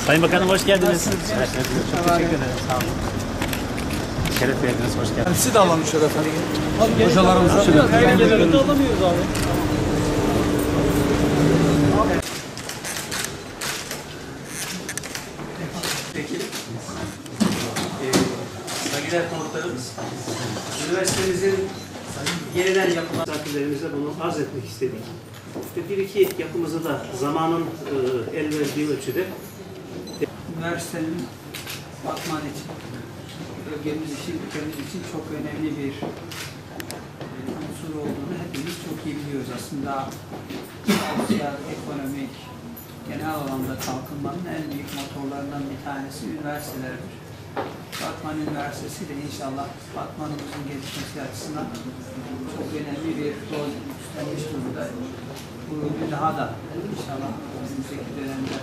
Sayın Bakanım hoş geldiniz. Çok teşekkür ederim. Sağ olun. Şeref verdiniz, hoş geldiniz. Sizi de alalım şöyle efendim. Hocalarımıza şöyle. Görüntü alamıyoruz abi. Peki. Saygıdeğer konuklarımız, üniversitemizin yeniden yapılan misafirlerimize bunu arz etmek istedik. Ve bir iki yapımızı da zamanın el verdiği ölçüde Üniversitenin Batman için, bölgemiz için, ülkemiz için çok önemli bir unsur olduğunu hepimiz çok iyi biliyoruz. Aslında sosyal, ekonomik, genel alanda kalkınmanın en büyük motorlarından bir tanesi üniversitelerdir. Batman Üniversitesi de inşallah Batman'ımızın gelişmesi açısından çok önemli bir rol üstlenmiş durumda. Bu rolü daha da inşallah önümüzdeki dönemde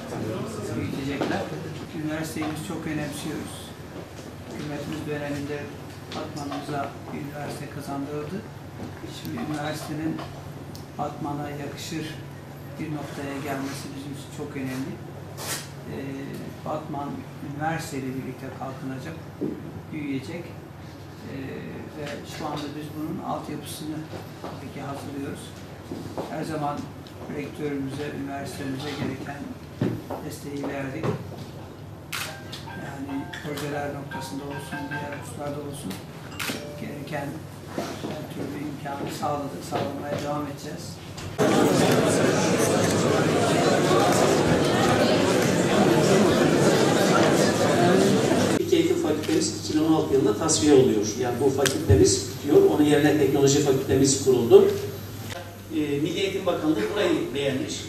büyütecekler. Üniversiteyi biz çok önemsiyoruz. Hükümetimiz döneminde Batman'ımıza bir üniversite kazandırıldı. Şimdi üniversitenin Batman'a yakışır bir noktaya gelmesi bizim için çok önemli. Batman üniversite ile birlikte kalkınacak, büyüyecek ve şu anda biz bunun altyapısını tabii ki hazırlıyoruz. Her zaman rektörümüze, üniversitemize gereken desteği verdik. Yani projeler noktasında olsun, diğer hususlarda olsun gereken her türlü imkanı sağladık, sağlamaya devam edeceğiz. Eğitim Fakültemiz 2016 yılında tasfiye oluyor. Yani bu fakültemiz bitiyor. Onun yerine teknoloji fakültemiz kuruldu. Milli Eğitim Bakanlığı burayı beğenmiş.